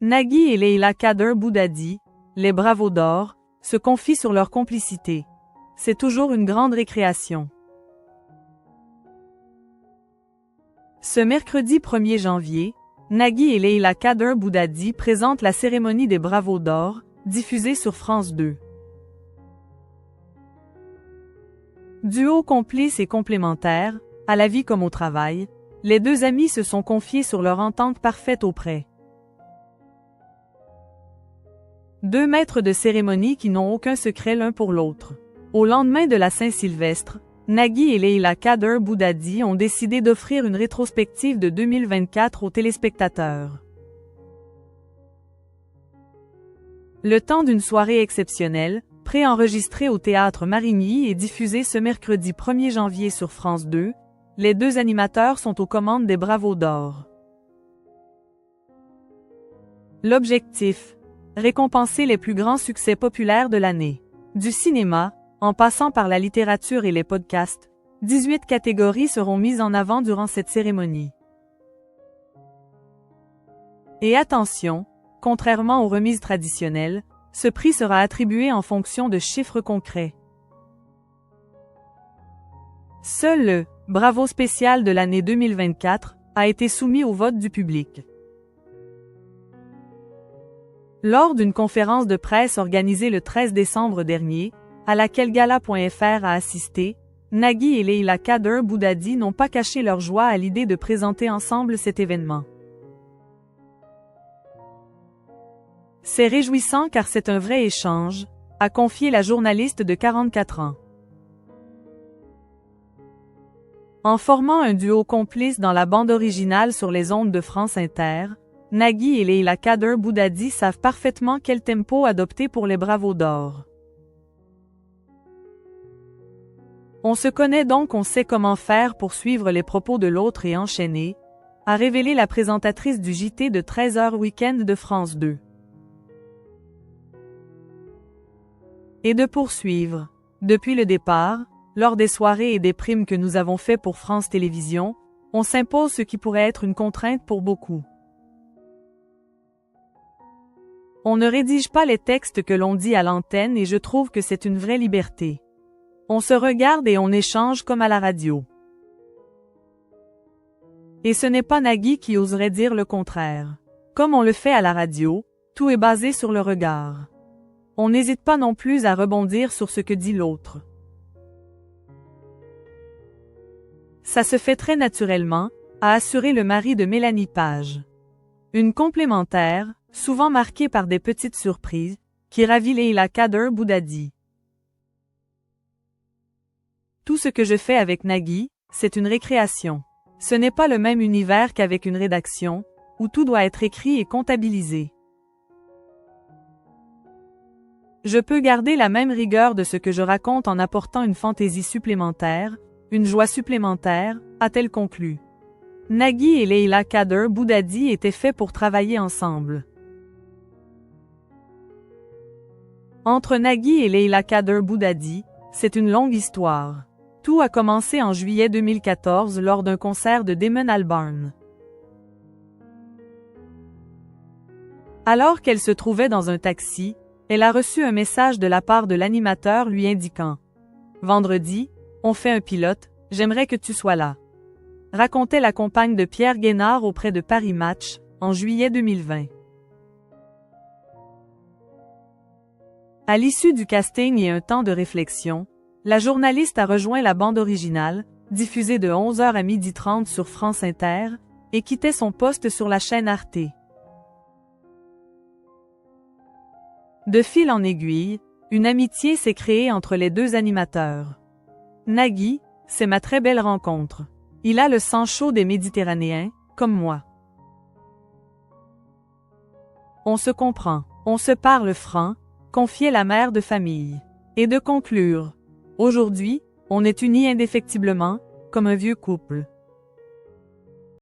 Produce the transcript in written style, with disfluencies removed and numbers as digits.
Nagui et Leila Kader Boudadi, les Bravos d'Or, se confient sur leur complicité. C'est toujours une grande récréation. Ce mercredi 1er janvier, Nagui et Leila Kader Boudadi présentent la cérémonie des Bravos d'Or, diffusée sur France 2. Duo complice et complémentaire, à la vie comme au travail, les deux amis se sont confiés sur leur entente parfaite auprès. Deux maîtres de cérémonie qui n'ont aucun secret l'un pour l'autre. Au lendemain de la Saint-Sylvestre, Nagui et Leila Kader Boudadi ont décidé d'offrir une rétrospective de 2024 aux téléspectateurs. Le temps d'une soirée exceptionnelle, préenregistrée au Théâtre Marigny et diffusée ce mercredi 1er janvier sur France 2, les deux animateurs sont aux commandes des Bravos d'Or. L'objectif: récompenser les plus grands succès populaires de l'année. Du cinéma, en passant par la littérature et les podcasts, 18 catégories seront mises en avant durant cette cérémonie. Et attention, contrairement aux remises traditionnelles, ce prix sera attribué en fonction de chiffres concrets. Seul le « Bravo spécial de l'année 2024 » a été soumis au vote du public. Lors d'une conférence de presse organisée le 13 décembre dernier, à laquelle Gala.fr a assisté, Nagui et Leila Kader Boudadi n'ont pas caché leur joie à l'idée de présenter ensemble cet événement. C'est réjouissant car c'est un vrai échange, a confié la journaliste de 44 ans. En formant un duo complice dans la bande originale sur les ondes de France Inter, Nagui et Leila Kader Boudadi savent parfaitement quel tempo adopter pour les Bravos d'Or. On se connaît donc, on sait comment faire pour suivre les propos de l'autre et enchaîner, a révélé la présentatrice du JT de 13h Week-end de France 2. Et de poursuivre. Depuis le départ, lors des soirées et des primes que nous avons fait pour France Télévisions, on s'impose ce qui pourrait être une contrainte pour beaucoup. On ne rédige pas les textes que l'on dit à l'antenne et je trouve que c'est une vraie liberté. On se regarde et on échange comme à la radio. Et ce n'est pas Nagui qui oserait dire le contraire. Comme on le fait à la radio, tout est basé sur le regard. On n'hésite pas non plus à rebondir sur ce que dit l'autre. Ça se fait très naturellement, a assuré le mari de Mélanie Page. Une complémentaire, souvent marquée par des petites surprises, qui ravit Leila Kader Boudadi. Tout ce que je fais avec Nagui, c'est une récréation. Ce n'est pas le même univers qu'avec une rédaction, où tout doit être écrit et comptabilisé. Je peux garder la même rigueur de ce que je raconte en apportant une fantaisie supplémentaire, une joie supplémentaire, a-t-elle conclu. Nagui et Leila Kader Boudadi étaient faits pour travailler ensemble. Entre Nagui et Leila Kader Boudadi, c'est une longue histoire. Tout a commencé en juillet 2014 lors d'un concert de Damon Albarn. Alors qu'elle se trouvait dans un taxi, elle a reçu un message de la part de l'animateur lui indiquant « Vendredi, on fait un pilote, j'aimerais que tu sois là », racontait la compagne de Pierre Guénard auprès de Paris Match, en juillet 2020. À l'issue du casting et un temps de réflexion, la journaliste a rejoint la bande originale, diffusée de 11h à 12h30 sur France Inter, et quittait son poste sur la chaîne Arte. De fil en aiguille, une amitié s'est créée entre les deux animateurs. Nagui, c'est ma très belle rencontre. Il a le sang chaud des Méditerranéens, comme moi. On se comprend, on se parle franc, confiait la mère de famille. Et de conclure. Aujourd'hui, on est unis indéfectiblement, comme un vieux couple.